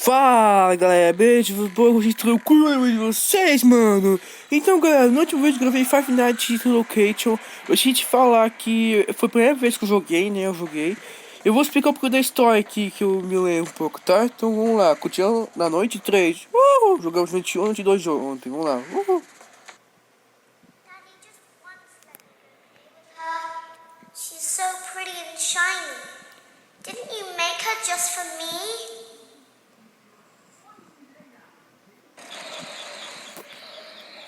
Fala galera, beleza? Hoje tranquilo de vocês, mano. Então galera, no último vídeo eu gravei Five Nights at Location. Eu tinha te falar que foi a primeira vez que eu joguei, né? Eu vou explicar um pouco da história aqui, que eu me lembro um pouco, tá? Então vamos lá, continuando na noite 3. Jogamos 21 de 2 ontem, vamos lá. She's so pretty and shiny. Didn't you make her just for me?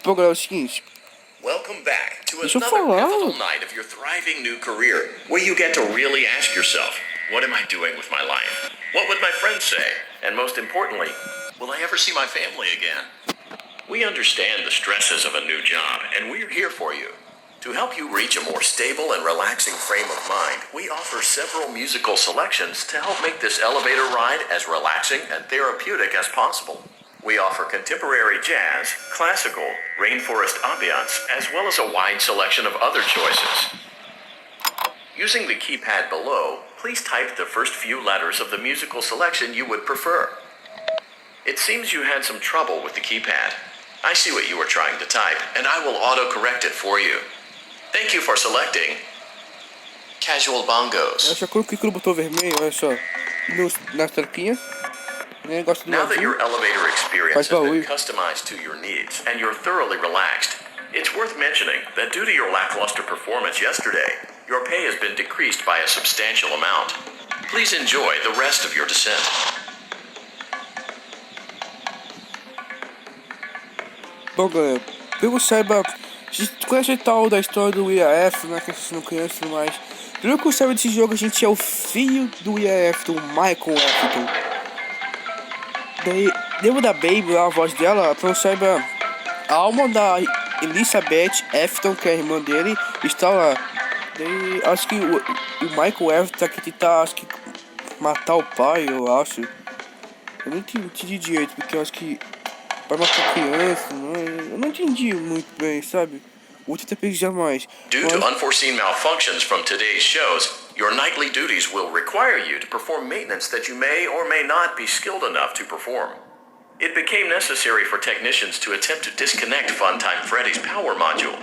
Bom galera, é o seguinte. Welcome back to Deixa eu another falar. pivotal night of your thriving new career, where you get to really ask yourself, what am I doing with my life? What would my friends say? And most importantly, will I ever see my family again? We understand the stresses of a new job, and we're here for you. To help you reach a more stable and relaxing frame of mind, we offer several musical selections to help make this elevator ride as relaxing and therapeutic as possible. We offer contemporary jazz, classical, rainforest ambiance, as well as a wide selection of other choices. Using the keypad below, please type the first few letters of the musical selection you would prefer. It seems you had some trouble with the keypad. I see what you were trying to type, and I will auto-correct it for you. Thank you for selecting Casual Bongos. Eu já coloquei no botão vermelho, olha só. Na tranquinha. Now that your elevator experience has been customized to your needs and you're thoroughly relaxed, it's worth mentioning that due to your lackluster performance yesterday, your pay has been decreased by a substantial amount. Please enjoy the rest of your descent. Bom galera, pelo saiba, conhece tal da história do IAF, né, que vocês não conhecem mais. Pelo que eu saiba desse jogo, a gente é o filho do IAF, do Michael Afton. Daí, lembra da Baby, a voz dela, pra eu saiba, a alma da Elizabeth Afton, que é a irmã dele, está lá. Daí, acho que o Michael Afton aqui tenta, acho que, matar o pai, eu acho. Eu não entendi direito, porque eu acho que vai matar criança, eu não entendi muito bem, sabe? Vou tentar pesquisar mais. Due to unforeseen malfunctions from today's shows, your nightly duties will require you to perform maintenance that you may or may not be skilled enough to perform. It became necessary for technicians to attempt to disconnect Funtime Freddy's power module.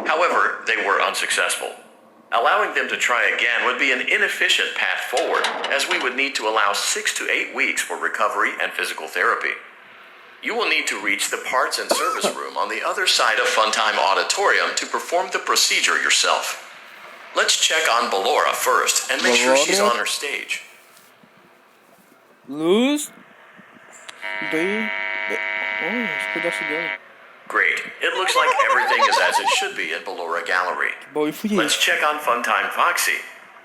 However, they were unsuccessful. Allowing them to try again would be an inefficient path forward, as we would need to allow 6 to 8 weeks for recovery and physical therapy. You will need to reach the parts and service room on the other side of Funtime Auditorium to perform the procedure yourself. Let's check on Ballora first and make sure she's on her stage. Luz. Daí. Olha, esse pedaço dela. Great. It looks like everything is as it should be at Ballora Gallery. Let's check on Funtime Foxy.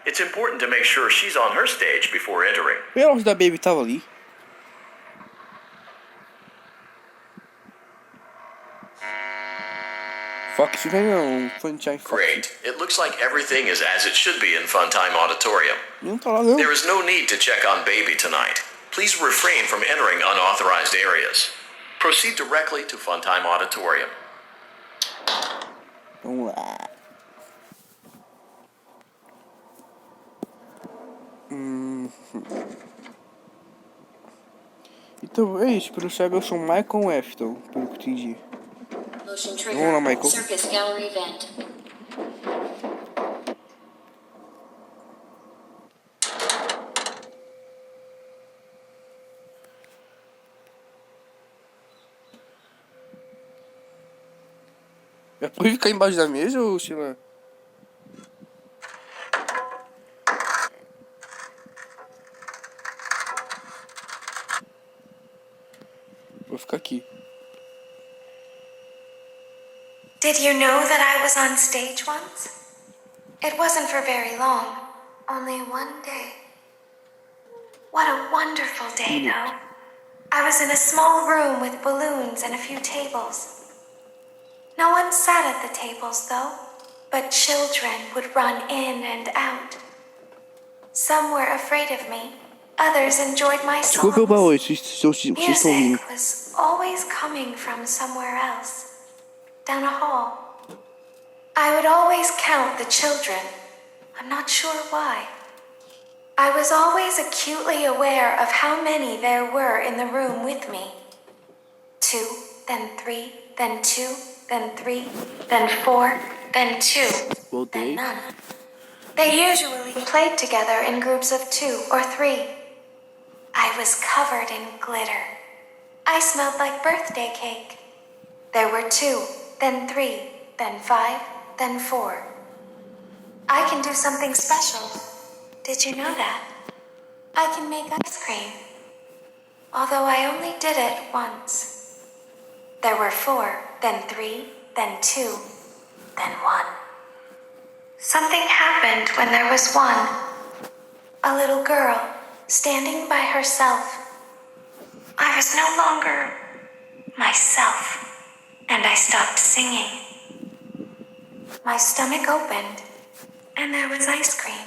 It's important to make sure she's on her stage before entering. E a voz da Baby tava ali. Foxy não, Funtime Foxy. Great. It looks like everything is as it should be in Funtime Auditorium. Não tá lá não. There is no need to check on Baby tonight. Please refrain from entering unauthorized areas. Proceed directly to Funtime Auditorium. Vamos lá. Então é isso, pelo sabe eu sou Michael Afton, pelo que entendi. Vamos lá, Michael. Circus Gallery event. É por ficar embaixo da mesa ou sei lá? Vou ficar aqui. Did you know that I was on stage once? It wasn't for very long, only one day. What a wonderful day, though. I was in a small room with balloons and a few tables. No one sat at the tables, though, but children would run in and out. Some were afraid of me, others enjoyed my songs. Music was always coming from somewhere else. Down a hall. I would always count the children. I'm not sure why. I was always acutely aware of how many there were in the room with me. 2, then 3, then 2, then 3, then 4, then 2, then none. They usually played together in groups of 2 or 3. I was covered in glitter. I smelled like birthday cake. There were 2, then 3, then 5, then 4. I can do something special. Did you know that? I can make ice cream. Although I only did it once. There were 4, then 3, then 2, then 1. Something happened when there was 1. A little girl, standing by herself. I was no longer myself, and I stopped singing. My stomach opened, and there was ice cream.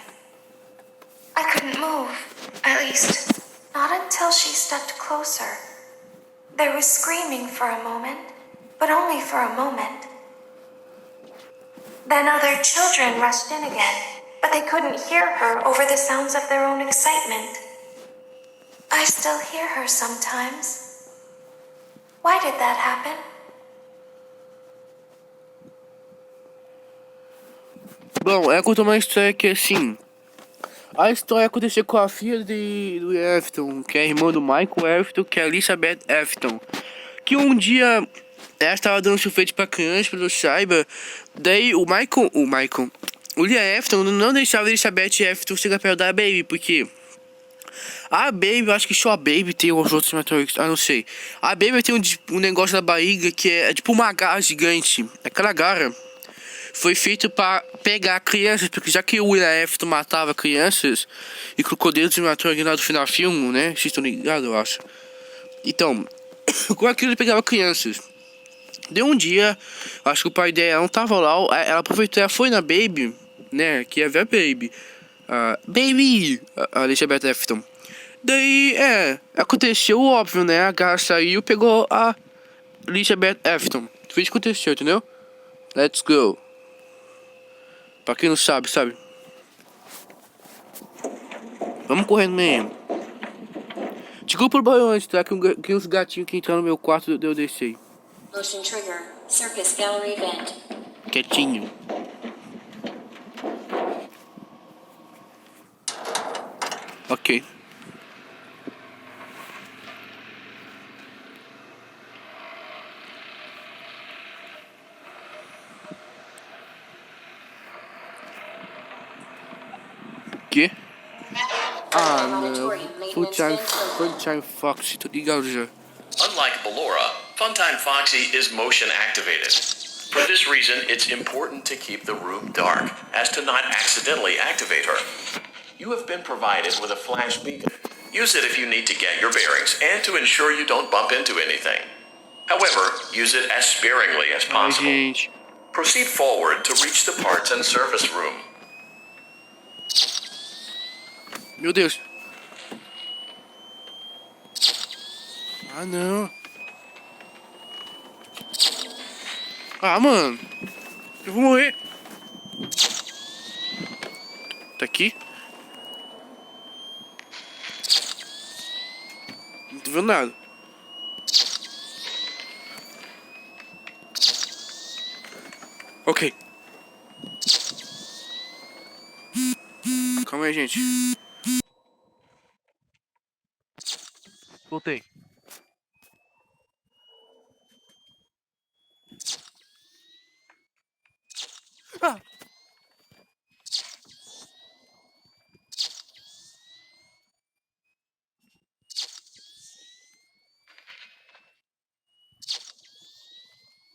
I couldn't move, at least, not until she stepped closer. There was screaming for a moment, but only for a moment. Then other children rushed in again, but they couldn't hear her over the sounds of their own excitement. I still hear her sometimes. Why did that happen? Bom, ela contou uma história que assim. A história aconteceu com a filha do Efton, que é a irmã do Michael Efton, que é a Elizabeth Efton. Que um dia ela estava dando sorvete pra criança, pelo saiba. Daí o Lia Efton não deixava a Elizabeth Efton chegar perto da Baby, porque a Baby, eu acho que só a Baby tem os outros Matrix, não sei. A Baby tem um negócio na barriga que é tipo uma garra gigante. Aquela garra foi feito para pegar crianças, porque já que o William Afton matava crianças e crocodilos matou ali no final do filme, né? Vocês estão ligados, eu acho. Então, com aquilo ele pegava crianças. Deu um dia, acho que o pai dela não tava lá, ela aproveitou, ela foi na Baby, né? Que ia ver a Baby. Baby! A Elizabeth Afton. Daí, aconteceu o óbvio, né? A garra saiu, pegou a Elizabeth Afton. Foi isso que aconteceu, entendeu? Let's go. Pra quem não sabe, sabe? Vamos correndo mesmo. Desculpa o barulho antes, tá? Que uns gatinhos que entraram no meu quarto eu deixei. Motion trigger. Circus gallery event. Quietinho. Ok. Que? Não. Full-time Fox, tô ligado já. Unlike Ballora, Funtime Foxy is motion activated. For this reason, it's important to keep the room dark, as to not accidentally activate her. You have been provided with a flash beacon. Use it if you need to get your bearings and to ensure you don't bump into anything. However, use it as sparingly as possible. Gente. Proceed forward to reach the parts and service room. Meu Deus. Não. Mano. Eu vou morrer. Tá aqui? Não tô vendo nada. Ok. Calma aí, gente. Voltei.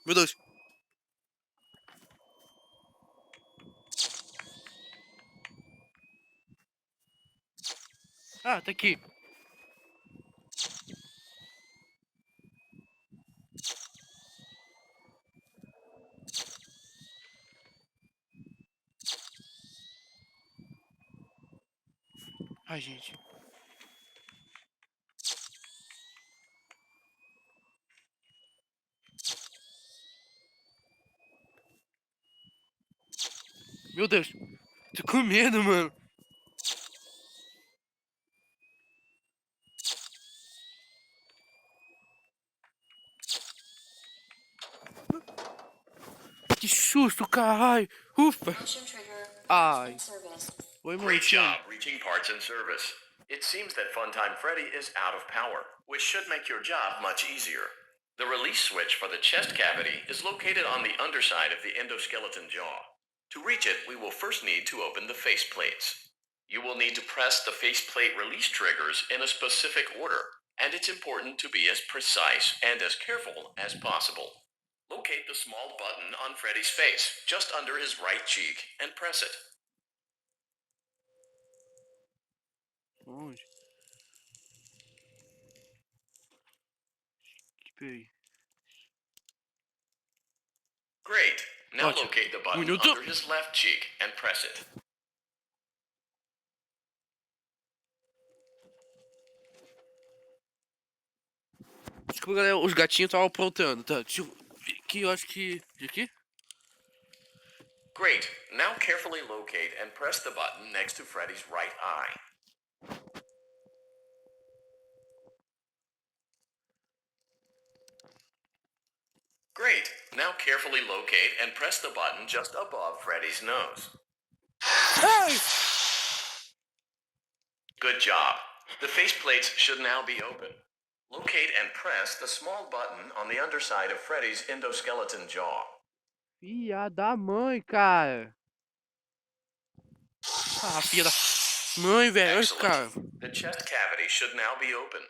Meu Deus. Tá aqui. Ai, gente. Meu Deus. Tô com medo, mano. susto, caralho. Ufa. Motion trigger. Ai. In service. Oi, mano. Great job reaching parts and service. It seems that Funtime Freddy is out of power, which should make your job much easier. The release switch for the chest cavity is located on the underside of the endoskeleton jaw. To reach it, we will first need to open the face plates. You will need to press the faceplate release triggers in a specific order, and it's important to be as precise and as careful as possible. Locate the small button on Freddy's face, just under his right cheek, and press it. Onde? Espera aí. Great. Now Ótimo. locate the button Minuto. under his left cheek and press it. Desculpa, galera. Os gatinhos estavam aprontando. Tá, deixa eu ver aqui. Eu acho que... De aqui? Great. Now carefully locate and press the button next to Freddy's right eye. Great. Now carefully locate and press the button just above Freddy's nose. Ai! Good job. The faceplates should now be open. Locate and press the small button on the underside of Freddy's endoskeleton jaw. Filha da mãe, cara. Ah, filha da mãe, velho. Olha, cara. Excellent. The chest cavity should now be open.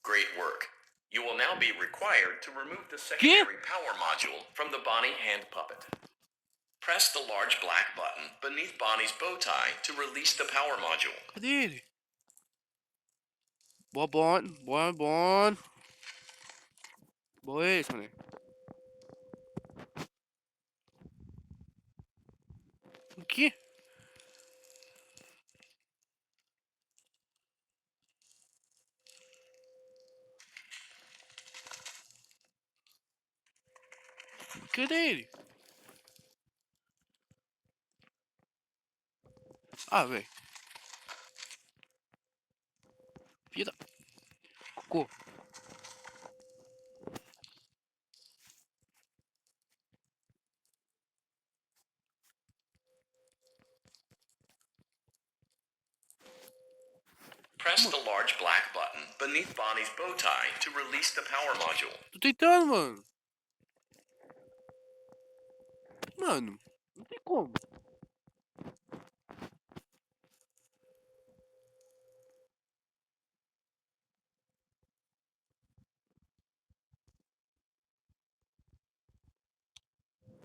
Great work. You will now be required to remove the secondary power module from the Bonnie hand puppet. Press the large black button beneath Bonnie's bow tie to release the power module. Cadê ele? Boa, bom. Boa esse, mano. O quê? Cadê ele? Ah, velho. Filha da... Cocô. Press the large black button beneath Bonnie's bow tie to release the power module. Tô tentando, mano. Mano, não tem como.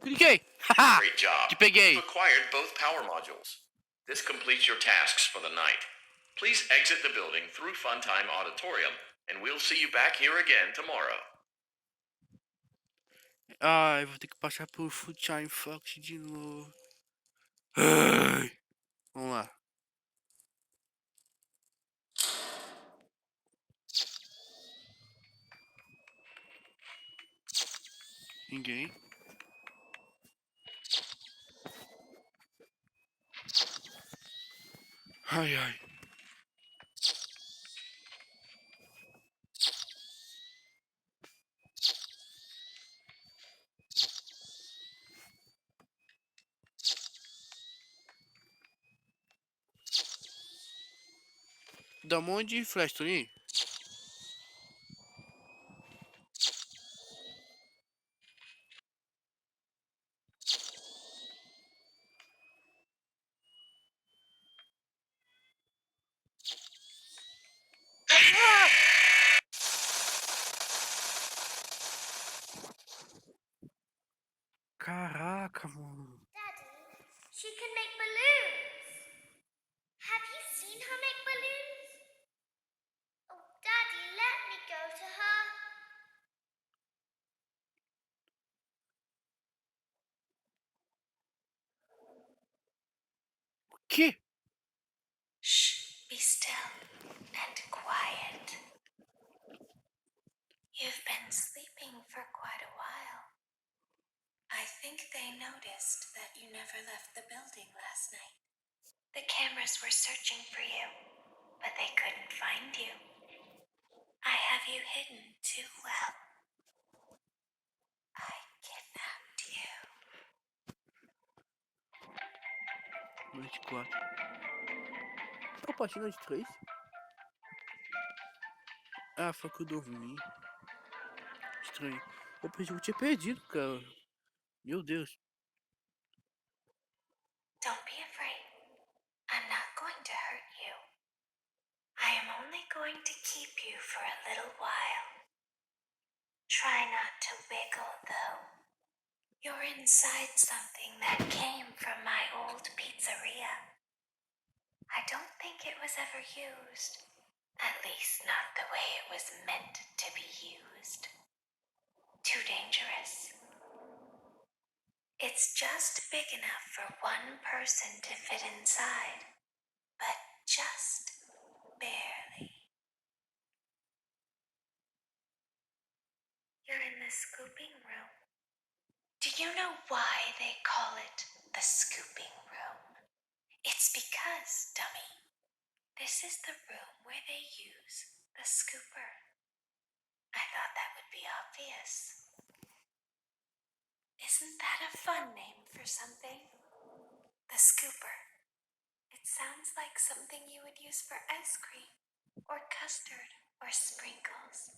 Cliquei! Haha! Great job. Te peguei. You've acquired both power modules. This completes your tasks for the night. Please exit the building through Funtime Auditorium, and we'll see you back here again tomorrow. Ai, vou ter que passar por Full Time Fox de novo. Ai. Vamos lá. Ninguém. Ai, ai. Dá um monte de flash, Toninho. Caraca, mano. Daddy, she can make balloons. Have you seen her make balloons? Oh, Daddy, let me go to her. O quê? Shh, be still and quiet. You've been sleeping for quite a while. I think they noticed that you never left the building last night. The cameras were searching for you, but they couldn't find you. I have you hidden too well. I kidnapped you. 4. Qual página de 3? Ah, foi que eu dormi. Estranho. Eu pensei que eu tinha perdido, cara. Meu Deus. Don't be afraid. I'm not going to hurt you. I am only going to keep you for a little while. Try not to wiggle, though. You're inside something that came from my old pizzeria. I don't think it was ever used. At least not the way it was meant to be used. Too dangerous. It's just big enough for one person to fit inside, but just barely. You're in the scooping room. Do you know why they call it the scooping room? It's because, dummy, this is the room where they use the scooper. I thought that would be obvious. Isn't that a fun name for something? The scooper. It sounds like something you would use for ice cream, or custard, or sprinkles.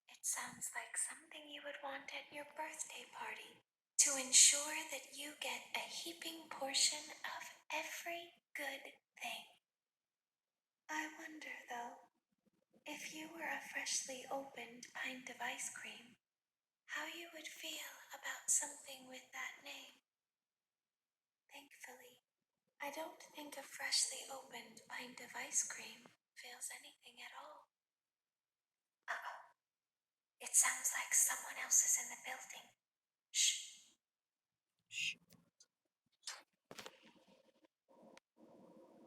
It sounds like something you would want at your birthday party to ensure that you get a heaping portion of every good thing. I wonder, though, if you were a freshly opened pint of ice cream, how you would feel about something with that name. Thankfully, I don't think a freshly opened pint of ice cream feels anything at all. Uh-oh. It sounds like someone else is in the building. Shh.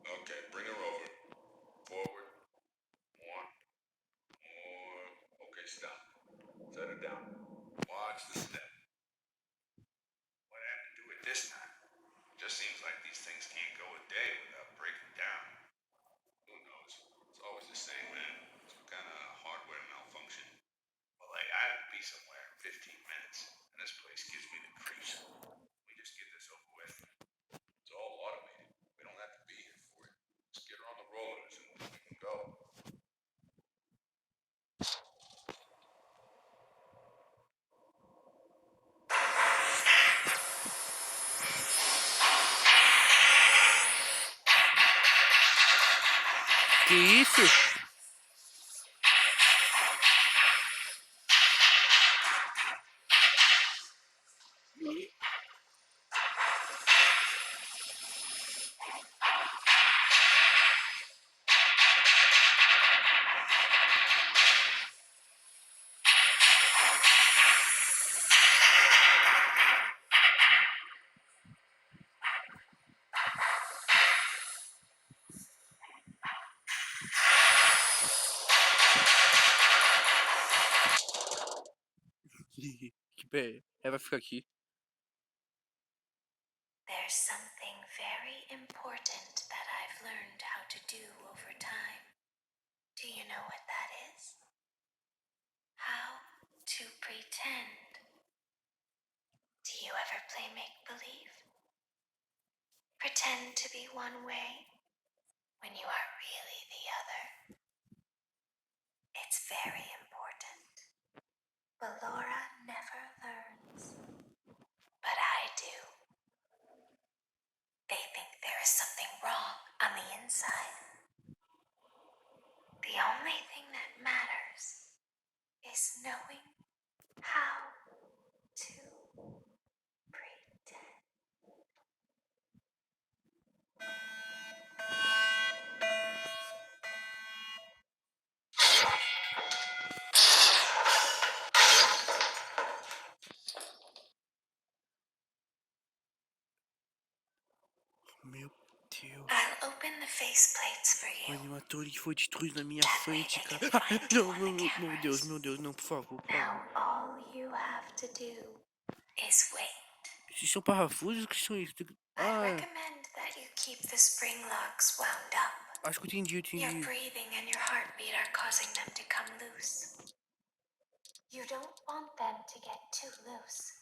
Okay, bring her over. Forward. One. More. Okay, stop. Set her down. Watch the step. What happened to it this time? Just seems like these things can't go a day without breaking down. Who knows? It's always the same, man. Some kind of hardware malfunction. Well, hey, I have to be somewhere in 15 minutes, and this place gives me the creeps. We just get this over with. It's all automated. We don't have to be here for it. Just get her on the rollers and we can go. Que isso? Que pé. Ela vai ficar aqui. There's something very important that I've learned how to do over time. Do you know what that is? How to pretend. Do you ever play make-believe? Pretend to be one way when you are really the other. It's very important. Ballora never learns. But I do. They think there is something wrong on the inside. The only thing that matters is knowing how to pretend. Meu Deus. I'll open the faceplates for O you. animatrônico foi destruído na minha That way frente, they cara. can Ah, find you não, on não, the não, meu Deus, cameras. não, por favor, por Now favor. all you have to do is wait. Esses são parafusos? O que são isso? I Ah, recommend that you keep the spring locks wound up. acho que eu entendi, Your entendi. breathing and your heartbeat are causing them to come loose. You don't want them to get too loose.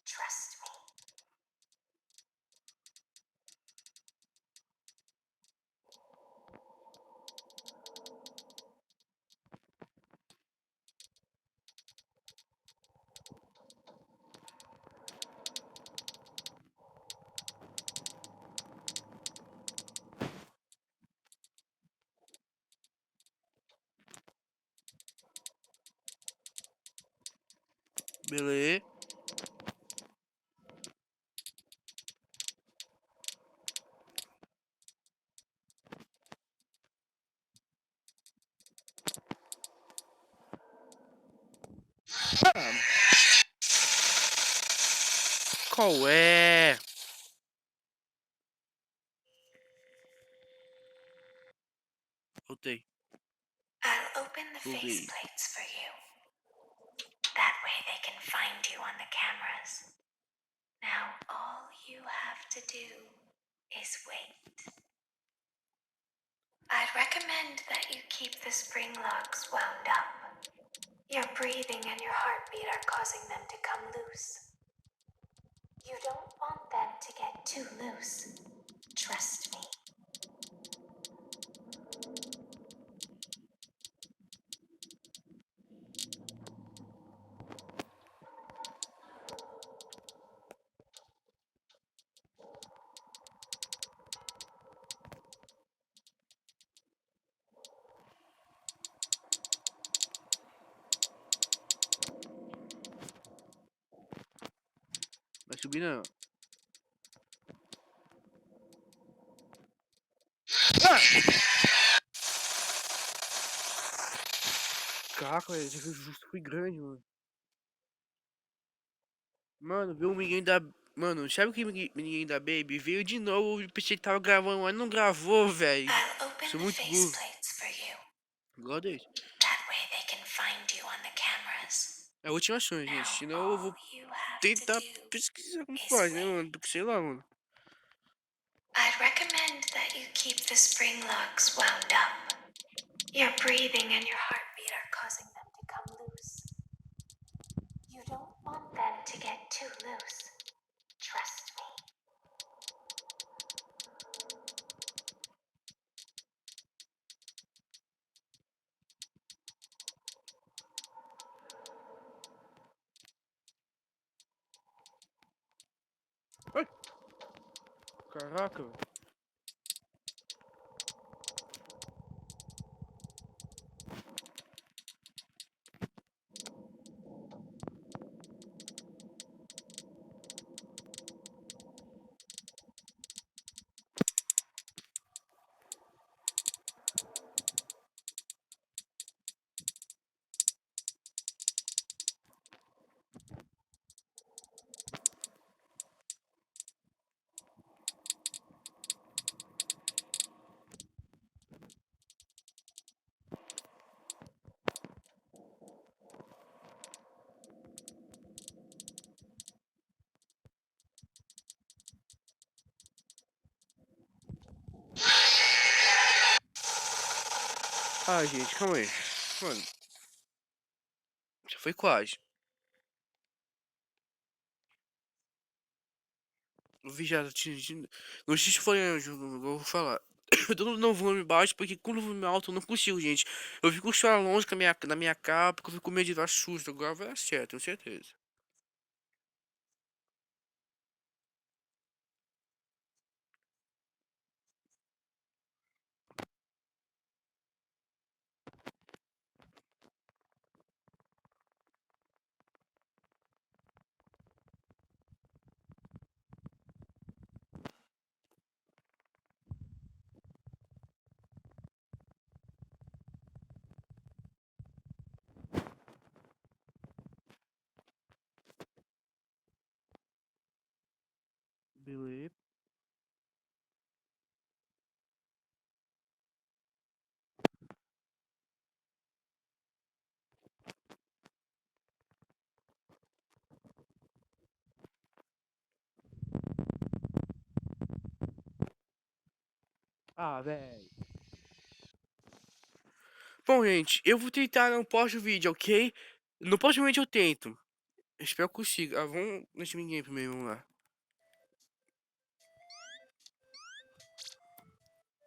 Trust me. Beleza. Ah, qual é? Voltei. I'll open the Buguei. faceplates for you. That way they can find you on the cameras. Now all you have to do is wait. I'd recommend that you keep the spring locks wound up. Your breathing and your heartbeat are causing them to come loose. You don't want them to get too loose. Trust me. Vai subir não. Caraca, velho, esse justo foi grande, mano. Mano, viu o menino da. Mano, sabe o que menino da Baby? Veio de novo, eu pensei que tava gravando, mas não gravou, velho. I'll open Sou the muito burro. faceplates for you. Igual desse. That way they can find you on the cameras. É a última chance, gente. Now Senão eu vou all you have to tentar do pesquisar como is faz, né, wait. mano? Porque sei lá, mano. I'd recommend that you keep the spring locks wound up. Your breathing and your heartbeat are causing them to come loose. You don't want them to get too loose. Trust me. Ai, caraca, velho. Ah, gente, calma aí. Mano, já foi quase. O vídeo já atingindo. Não sei se foi anjo, eu vou falar. Eu tô no volume baixo porque com o volume alto eu não consigo, gente. Eu fico só longe com a na minha capa, porque eu fico com medo de dar susto. Agora vai dar certo, tenho certeza. Beleza. Ah, velho. Bom, gente, eu vou tentar não posto o vídeo, ok? No próximo vídeo eu tento. Eu espero que consiga. Ah, vamos nesse ninguém primeiro, vamos lá.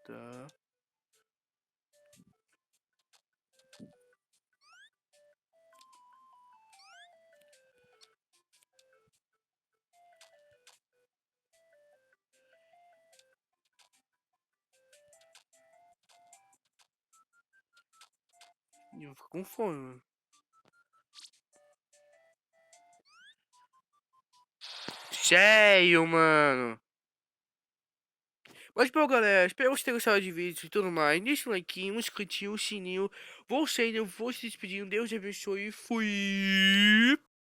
Tá. Eu vou ficar com fome, mano. Sério, mano. Mas bom, galera, espero que vocês tenham gostado de vídeo e tudo mais. Deixa um like, um inscritinho, um sininho. Vou saindo, vou se despedindo. Deus te abençoe e fui.